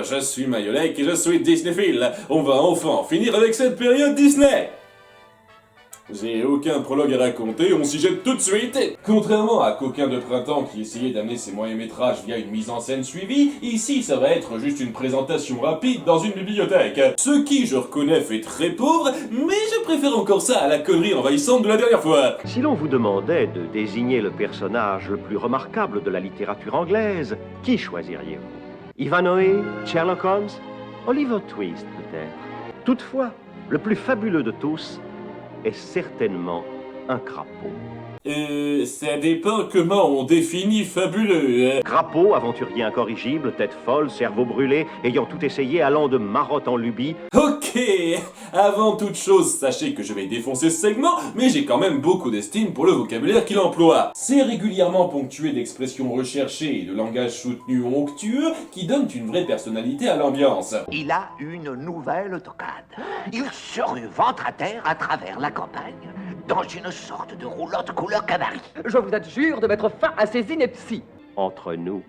je suis Mayolek et je suis Disneyphile. On va enfin en finir avec cette période Disney. J'ai aucun prologue à raconter, on s'y jette tout de suite. Contrairement à Coquin de Printemps qui essayait d'amener ses moyens métrages via une mise en scène suivie, ici ça va être juste une présentation rapide dans une bibliothèque. Ce qui, je reconnais, fait très pauvre, mais je préfère encore ça à la connerie envahissante de la dernière fois. Si l'on vous demandait de désigner le personnage le plus remarquable de la littérature anglaise, qui choisiriez-vous? Ivanhoe, Sherlock Holmes, Oliver Twist peut-être. Toutefois, le plus fabuleux de tous est certainement un crapaud. Ça dépend comment on définit fabuleux. Crapaud, aventurier incorrigible, tête folle, cerveau brûlé, ayant tout essayé, allant de marotte en lubie. Ok, avant toute chose, sachez que je vais défoncer ce segment, mais j'ai quand même beaucoup d'estime pour le vocabulaire qu'il emploie. C'est régulièrement ponctué d'expressions recherchées et de langage soutenu onctueux qui donnent une vraie personnalité à l'ambiance. Il a une nouvelle tocade. Il se rue ventre à terre à travers la campagne, dans une sorte de roulotte couleur canari. Je vous adjure de mettre fin à ces inepties. Entre nous,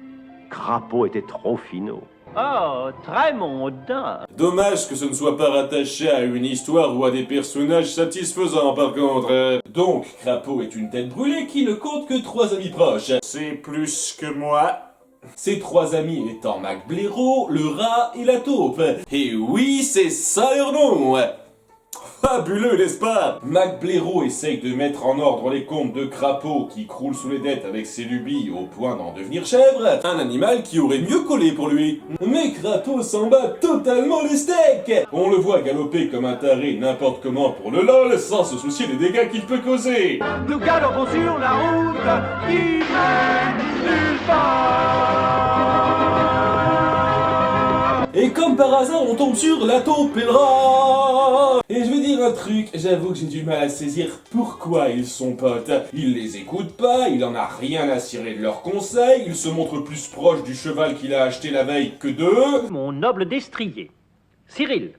Crapaud était trop finaud. Oh, très mondain. Dommage que ce ne soit pas rattaché à une histoire ou à des personnages satisfaisants par contre. Donc, Crapaud est une tête brûlée qui ne compte que 3 amis proches. C'est plus que moi. Ces 3 amis étant Mac Blaireau, le rat et la taupe. Et oui, c'est ça leur nom. Fabuleux, n'est-ce pas? Mac Blaireau essaye de mettre en ordre les comptes de Crapaud qui croule sous les dettes avec ses lubies au point d'en devenir chèvre, un animal qui aurait mieux collé pour lui. Mais Crapaud s'en bat totalement les steaks. On le voit galoper comme un taré n'importe comment pour le lol sans se soucier des dégâts qu'il peut causer. Nous galopons sur la route qui mène nulle part. Et comme par hasard, on tombe sur la taupe et le rat. Et je vais dire un truc, j'avoue que j'ai du mal à saisir pourquoi ils sont potes. Il les écoute pas, il en a rien à cirer de leurs conseils, il se montre plus proche du cheval qu'il a acheté la veille que d'eux. Mon noble destrier, Cyril.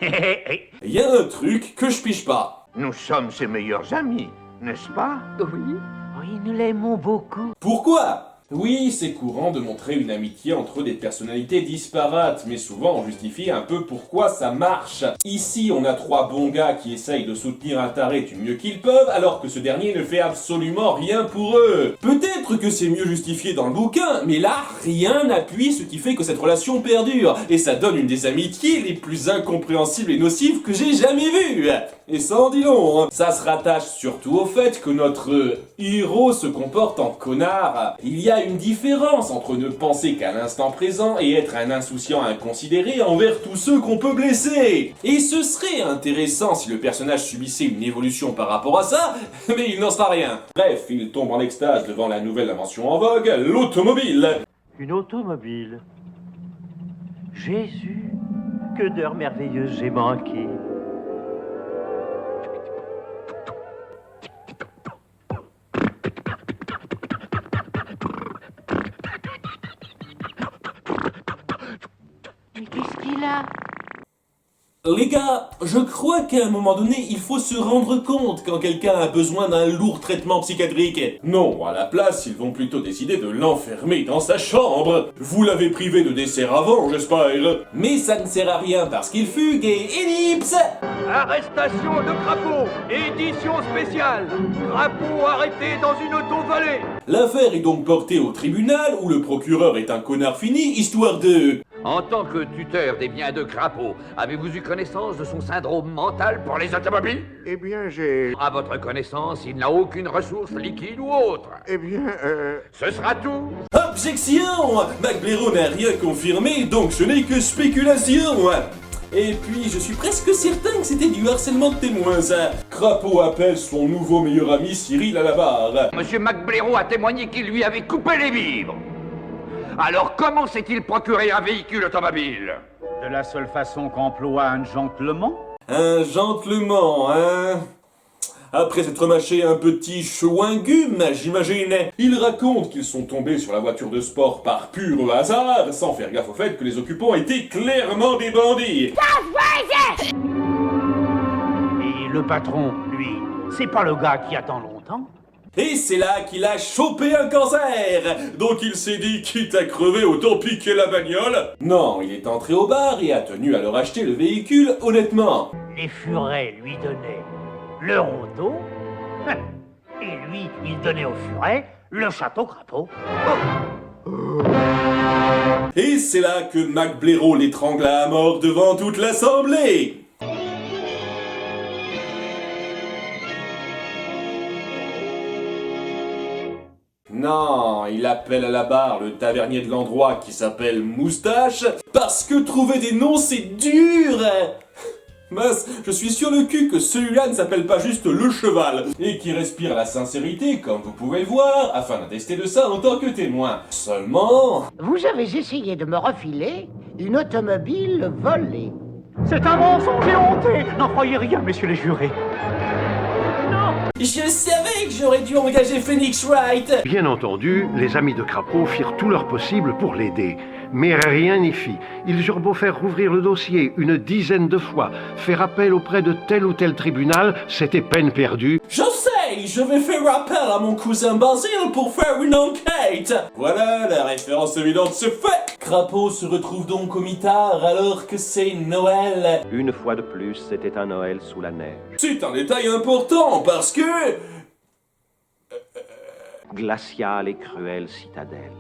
Il y a un truc que je piche pas. Nous sommes ses meilleurs amis, n'est-ce pas? Oui. Oui, nous l'aimons beaucoup. Pourquoi? Oui, c'est courant de montrer une amitié entre des personnalités disparates, mais souvent on justifie un peu pourquoi ça marche. Ici, on a 3 bons gars qui essayent de soutenir un taré du mieux qu'ils peuvent, alors que ce dernier ne fait absolument rien pour eux. Peut-être que c'est mieux justifié dans le bouquin, mais là, rien n'appuie ce qui fait que cette relation perdure, et ça donne une des amitiés les plus incompréhensibles et nocives que j'ai jamais vues. Et ça en dit long, hein. Ça se rattache surtout au fait que notre héros se comporte en connard. Il y a une différence entre ne penser qu'à l'instant présent et être un insouciant inconsidéré envers tous ceux qu'on peut blesser. Et ce serait intéressant si le personnage subissait une évolution par rapport à ça, mais il n'en sera rien. Bref, il tombe en extase devant la nouvelle invention en vogue, l'automobile. Une automobile. Jésus, que d'heures merveilleuses j'ai manqué. Mais qu'est-ce qu'il a? Les gars, je crois qu'à un moment donné, il faut se rendre compte quand quelqu'un a besoin d'un lourd traitement psychiatrique. Non, à la place, ils vont plutôt décider de l'enfermer dans sa chambre. Vous l'avez privé de dessert avant, j'espère. Mais ça ne sert à rien parce qu'il fugue et ellipse. Arrestation de Crapaud, édition spéciale. Crapaud arrêté dans une auto volée. L'affaire est donc portée au tribunal où le procureur est un connard fini, histoire de... En tant que tuteur des biens de Crapaud, avez-vous eu connaissance de son syndrome mental pour les automobiles? Eh bien, j'ai... À votre connaissance, il n'a aucune ressource liquide ou autre. Eh bien, Ce sera tout. Objection! Mac Blaireau n'a rien confirmé, donc ce n'est que spéculation. Et puis, je suis presque certain que c'était du harcèlement de témoins, ça. Crapaud appelle son nouveau meilleur ami Cyril à la barre. Monsieur Mac Blaireau a témoigné qu'il lui avait coupé les vivres. Alors comment s'est-il procuré un véhicule automobile? De la seule façon qu'emploie un gentleman? Un gentleman, hein? Après s'être mâché un petit chewing-gum, j'imagine, il raconte qu'ils sont tombés sur la voiture de sport par pur hasard, sans faire gaffe au fait que les occupants étaient clairement des bandits. Et le patron, lui, c'est pas le gars qui attend longtemps? Et c'est là qu'il a chopé un cancer. Donc il s'est dit, quitte à crever, autant piquer la bagnole. Non, il est entré au bar et a tenu à leur acheter le véhicule honnêtement. Les furets lui donnaient le rondeau, et lui, il donnait aux furets le château Crapaud. Et c'est là que Mac Blaireau l'étrangla à mort devant toute l'assemblée. Non, il appelle à la barre le tavernier de l'endroit qui s'appelle Moustache, parce que trouver des noms c'est dur. Mince, je suis sur le cul que celui-là ne s'appelle pas juste le cheval, et qui respire la sincérité, comme vous pouvez le voir, afin d'attester de ça en tant que témoin. Seulement... Vous avez essayé de me refiler une automobile volée. C'est un mensonge et honté. N'en croyez rien, messieurs les jurés. Je savais que j'aurais dû engager Phoenix Wright. Bien entendu, les amis de Crapaud firent tout leur possible pour l'aider. Mais rien n'y fit. Ils eurent beau faire rouvrir le dossier une dizaine de fois, faire appel auprès de tel ou tel tribunal, c'était peine perdue. Je sais, je vais faire appel à mon cousin Basile pour faire une enquête. Voilà, la référence évidente se fait. Crapaud se retrouve donc au mitard alors que c'est Noël. Une fois de plus, c'était un Noël sous la neige. C'est un détail important parce que... Glaciale et cruelle citadelle.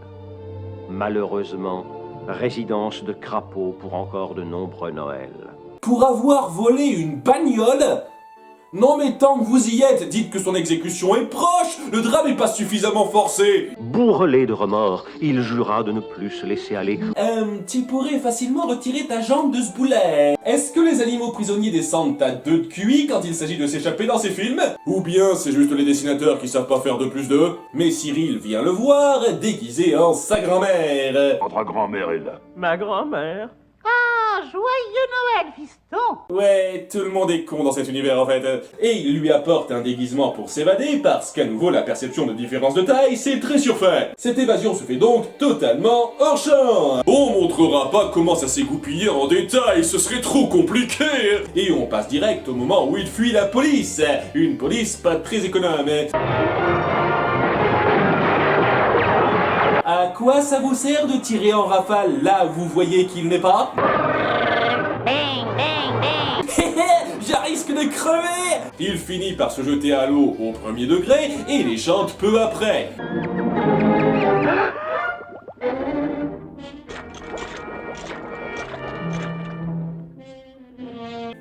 Malheureusement, résidence de Crapaud pour encore de nombreux Noëls. Pour avoir volé une bagnole? Non mais tant que vous y êtes, dites que son exécution est proche. Le drame n'est pas suffisamment forcé. Bourrelé de remords, il jura de ne plus se laisser aller. Tu pourrais facilement retirer ta jambe de ce boulet. Est-ce que les animaux prisonniers descendent à 2 de QI quand il s'agit de s'échapper dans ces films? Ou bien c'est juste les dessinateurs qui savent pas faire 2 plus 2? Mais Cyril vient le voir, déguisé en sa grand-mère. Votre grand-mère est là. Ma grand-mère. Ah, joyeux Noël, fiston! Ouais, tout le monde est con dans cet univers en fait. Et il lui apporte un déguisement pour s'évader parce qu'à nouveau la perception de différence de taille c'est très surfait. Cette évasion se fait donc totalement hors champ. On montrera pas comment ça s'est goupillé en détail, ce serait trop compliqué. Et on passe direct au moment où il fuit la police. Une police pas très économe. À quoi ça vous sert de tirer en rafale là où vous voyez qu'il n'est pas? Bang, bang, bang! Je risque de crever! Il finit par se jeter à l'eau au premier degré et les chante peu après.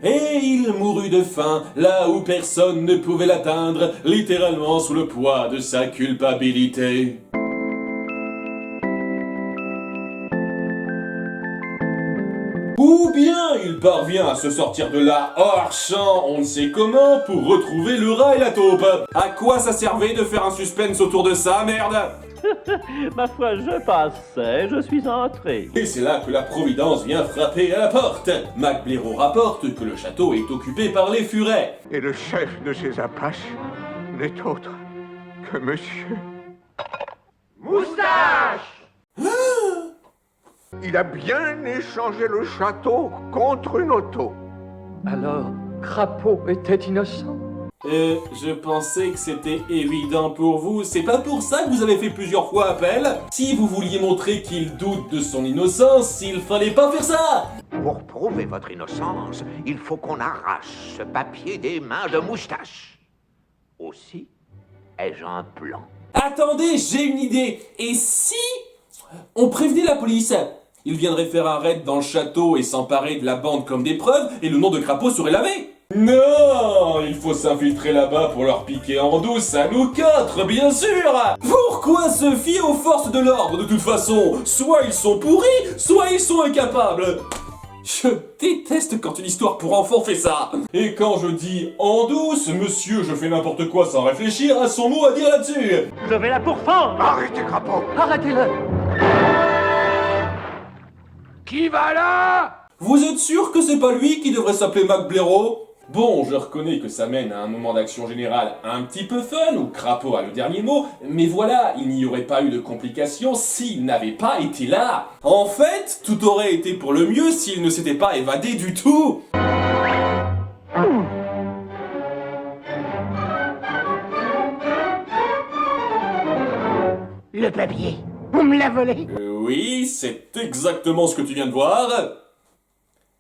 Et il mourut de faim, là où personne ne pouvait l'atteindre, littéralement sous le poids de sa culpabilité. Ou bien il parvient à se sortir de là hors champ, on ne sait comment, pour retrouver le rat et la taupe. À quoi ça servait de faire un suspense autour de ça, merde? Ma foi, je passais, je suis entré. Et c'est là que la Providence vient frapper à la porte. Mac Blaireau rapporte que le château est occupé par les furets. Et le chef de ces Apaches n'est autre que monsieur Moustache! Il a bien échangé le château contre une auto. Alors, Crapaud était innocent? Je pensais que c'était évident pour vous. C'est pas pour ça que vous avez fait plusieurs fois appel? Si vous vouliez montrer qu'il doute de son innocence, il fallait pas faire ça! Pour prouver votre innocence, il faut qu'on arrache ce papier des mains de Moustache. Aussi, ai-je un plan. Attendez, j'ai une idée. Et si on prévenait la police? Ils viendraient faire un raid dans le château et s'emparer de la bande comme des preuves, et le nom de Crapaud serait lavé. Non, il faut s'infiltrer là-bas pour leur piquer en douce à nous 4, bien sûr. Pourquoi se fier aux forces de l'ordre de toute façon? Soit ils sont pourris, soit ils sont incapables. Je déteste quand une histoire pour enfants fait ça. Et quand je dis en douce, monsieur, je fais n'importe quoi sans réfléchir à son mot à dire là-dessus. Je vais la pourfendre. Arrêtez, Crapaud! Arrêtez-le! Qui va là? Vous êtes sûr que c'est pas lui qui devrait s'appeler Mac Blaireau? Bon, je reconnais que ça mène à un moment d'action générale un petit peu fun, où Crapaud a le dernier mot, mais voilà, il n'y aurait pas eu de complications s'il n'avait pas été là. En fait, tout aurait été pour le mieux s'il ne s'était pas évadé du tout. le papier. On me l'a volé. Oui, c'est exactement ce que tu viens de voir.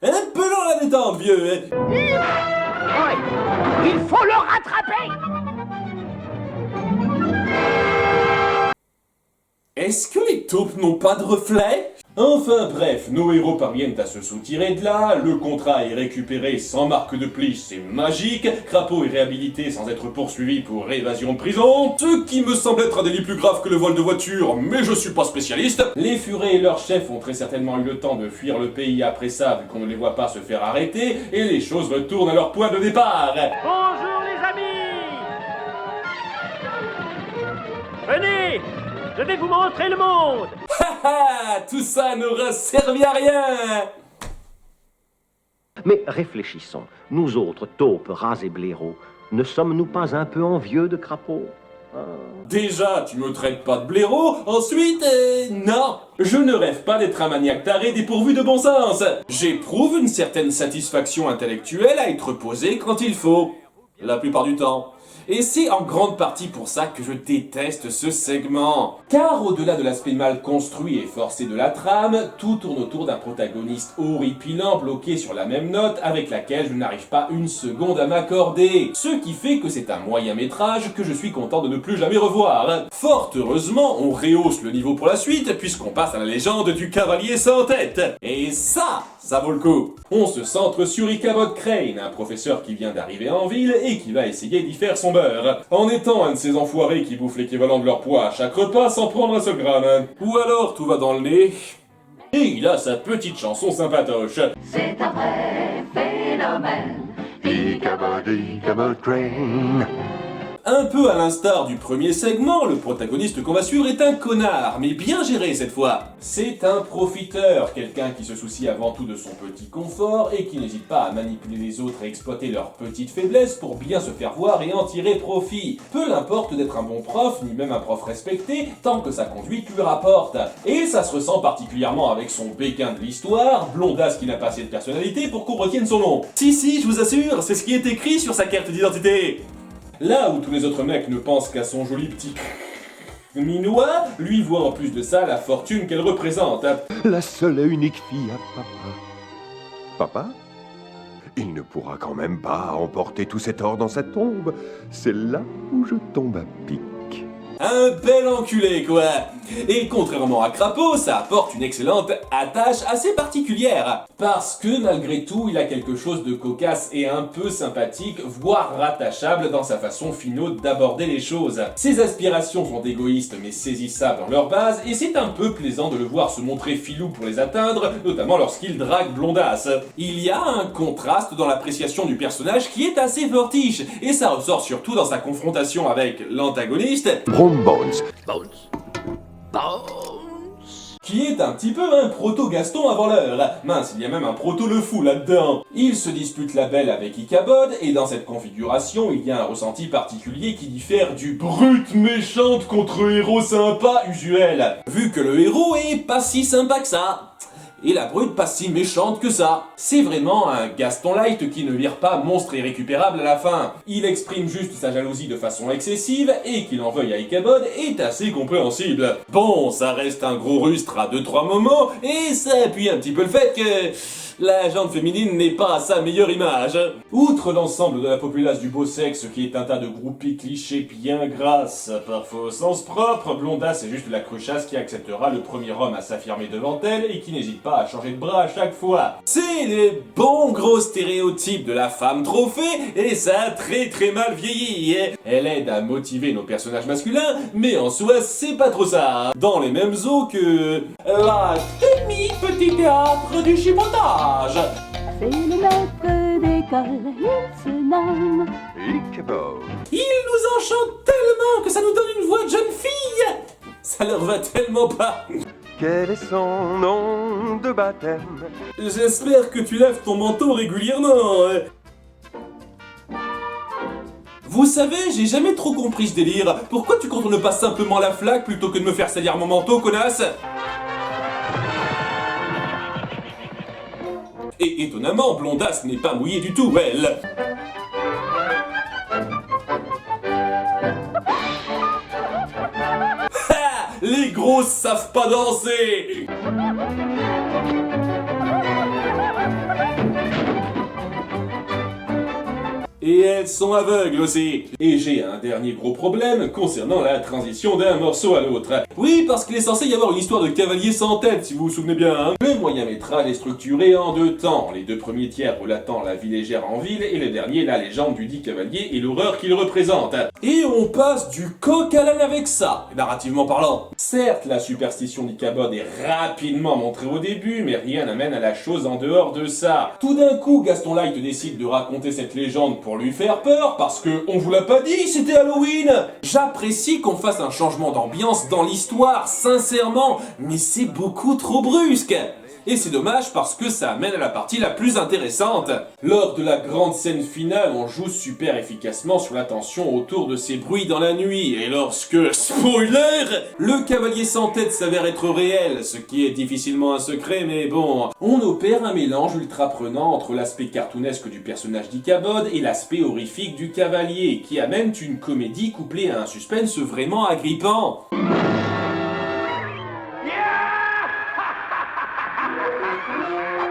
Un peu dans la détente, vieux. Oui, il faut le rattraper. Est-ce que les taupes n'ont pas de reflet? Enfin bref, nos héros parviennent à se soutirer de là, le contrat est récupéré sans marque de pli, c'est magique, Crapaud est réhabilité sans être poursuivi pour évasion de prison, ce qui me semble être un délit plus grave que le vol de voiture, mais je suis pas spécialiste. Les Furets et leurs chefs ont très certainement eu le temps de fuir le pays après ça, vu qu'on ne les voit pas se faire arrêter, et les choses retournent à leur point de départ. Bonjour les amis. Venez, je vais vous montrer le monde. Haha, tout ça n'aura servi à rien. Mais réfléchissons, nous autres, taupes, rats et blaireaux, ne sommes-nous pas un peu envieux de Crapaud? Déjà, tu me traites pas de blaireau, ensuite, non. Je ne rêve pas d'être un maniaque taré dépourvu de bon sens. J'éprouve une certaine satisfaction intellectuelle à être posé quand il faut. La plupart du temps. Et c'est en grande partie pour ça que je déteste ce segment. Car au-delà de l'aspect mal construit et forcé de la trame, tout tourne autour d'un protagoniste horripilant bloqué sur la même note avec laquelle je n'arrive pas une seconde à m'accorder. Ce qui fait que c'est un moyen métrage que je suis content de ne plus jamais revoir. Fort heureusement, on rehausse le niveau pour la suite puisqu'on passe à la légende du cavalier sans tête. Et ça vaut le coup. On se centre sur Ichabod Crane, un professeur qui vient d'arriver en ville et qui va essayer d'y faire son beurre, en étant un de ces enfoirés qui bouffent l'équivalent de leur poids à chaque repas sans prendre un seul gramme. Ou alors tout va dans le nez, et il a sa petite chanson sympatoche. C'est un vrai phénomène. Ichabod Crane. Un peu à l'instar du premier segment, le protagoniste qu'on va suivre est un connard, mais bien géré cette fois. C'est un profiteur, quelqu'un qui se soucie avant tout de son petit confort et qui n'hésite pas à manipuler les autres et exploiter leurs petites faiblesses pour bien se faire voir et en tirer profit. Peu l'importe d'être un bon prof, ni même un prof respecté, tant que sa conduite lui rapporte. Et ça se ressent particulièrement avec son béguin de l'histoire, Blondasse qui n'a pas assez de personnalité pour qu'on retienne son nom. Si, je vous assure, c'est ce qui est écrit sur sa carte d'identité. Là où tous les autres mecs ne pensent qu'à son joli petit minois, lui voit en plus de ça la fortune qu'elle représente. La seule et unique fille à papa. Papa? Il ne pourra quand même pas emporter tout cet or dans sa tombe. C'est là où je tombe à pic. Un bel enculé, quoi. Et contrairement à Crapaud, ça apporte une excellente attache assez particulière. Parce que malgré tout, il a quelque chose de cocasse et un peu sympathique, voire rattachable dans sa façon finaude d'aborder les choses. Ses aspirations sont égoïstes mais saisissables dans leur base, et c'est un peu plaisant de le voir se montrer filou pour les atteindre, notamment lorsqu'il drague Blondasse. Il y a un contraste dans l'appréciation du personnage qui est assez fortiche, et ça ressort surtout dans sa confrontation avec l'antagoniste, qui est un petit peu un proto-Gaston avant l'heure. Mince, il y a même un proto-Le Fou là-dedans. Il se dispute la belle avec Ichabod, et dans cette configuration, il y a un ressenti particulier qui diffère du brute méchante contre héros sympa usuel. Vu que le héros est pas si sympa que ça. Et la brute pas si méchante que ça. C'est vraiment un Gaston Light qui ne vire pas monstre irrécupérable à la fin. Il exprime juste sa jalousie de façon excessive, et qu'il en veuille à Ichabod est assez compréhensible. Bon, ça reste un gros rustre à 2-3 moments, et ça appuie un petit peu le fait que la jante féminine n'est pas à sa meilleure image. Outre l'ensemble de la populace du beau sexe qui est un tas de groupies clichés bien grasses, parfois au sens propre, Blondasse est juste la cruchasse qui acceptera le premier homme à s'affirmer devant elle et qui n'hésite pas à changer de bras à chaque fois. C'est les bons gros stéréotypes de la femme trophée, et ça a très mal vieilli. Elle aide à motiver nos personnages masculins, mais en soi c'est pas trop ça. Dans les mêmes eaux que la timide petit théâtre du chipotage. C'est le maître d'école, il se nomme Ichabod. Il nous enchante tellement que ça nous donne une voix de jeune fille. Ça leur va tellement pas. Quel est son nom de baptême? J'espère que tu lèves ton manteau régulièrement. Vous savez, j'ai jamais trop compris ce délire. Pourquoi tu contournes pas simplement la flaque plutôt que de me faire salir mon manteau, connasse? Et étonnamment, Blondasse n'est pas mouillée du tout, elle. Ha! Les grosses savent pas danser. Et elles sont aveugles aussi. Et j'ai un dernier gros problème concernant la transition d'un morceau à l'autre. Oui, parce qu'il est censé y avoir une histoire de cavalier sans tête, si vous vous souvenez bien. Hein. Le moyen-métrage est structuré en 2 temps. Les 2 premiers tiers relatant la vie légère en ville, et le dernier, la légende du dit cavalier et l'horreur qu'il représente. Et on passe du coq à l'âne avec ça, narrativement parlant. Certes, la superstition d'Ichabod est rapidement montrée au début, mais rien n'amène à la chose en dehors de ça. Tout d'un coup, Gaston Light décide de raconter cette légende pour lui faire peur, parce que, on vous l'a pas dit, c'était Halloween. J'apprécie qu'on fasse un changement d'ambiance dans l'histoire, sincèrement, mais c'est beaucoup trop brusque. Et c'est dommage parce que ça amène à la partie la plus intéressante. Lors de la grande scène finale, on joue super efficacement sur la tension autour de ces bruits dans la nuit. Et lorsque, spoiler, le cavalier sans tête s'avère être réel, ce qui est difficilement un secret, mais bon, on opère un mélange ultra prenant entre l'aspect cartoonesque du personnage d'Ichabod et l'aspect horrifique du cavalier, qui amène une comédie couplée à un suspense vraiment agrippant.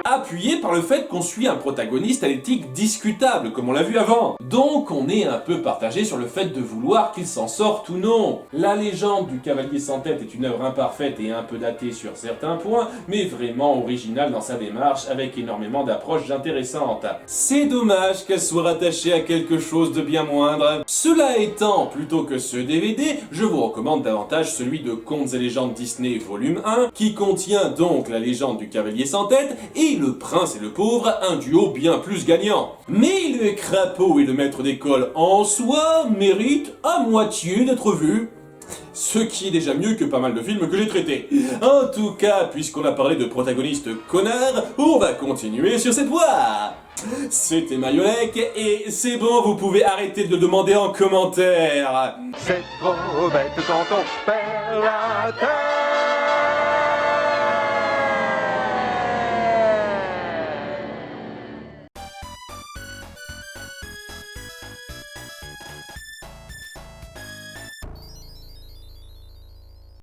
Appuyé par le fait qu'on suit un protagoniste à l'éthique discutable, comme on l'a vu avant. Donc on est un peu partagé sur le fait de vouloir qu'il s'en sorte ou non. La légende du cavalier sans tête est une œuvre imparfaite et un peu datée sur certains points, mais vraiment originale dans sa démarche, avec énormément d'approches intéressantes. C'est dommage qu'elle soit rattachée à quelque chose de bien moindre. Cela étant, plutôt que ce DVD, je vous recommande davantage celui de Contes et légendes Disney volume 1, qui contient donc la légende du cavalier sans tête et Le Prince et le Pauvre, un duo bien plus gagnant. Mais le crapaud et le maître d'école en soi méritent à moitié d'être vus. Ce qui est déjà mieux que pas mal de films que j'ai traités. En tout cas, puisqu'on a parlé de protagonistes connards, on va continuer sur cette voie. C'était Mayolek, et c'est bon, vous pouvez arrêter de le demander en commentaire. C'est trop bête quand on perd la tête.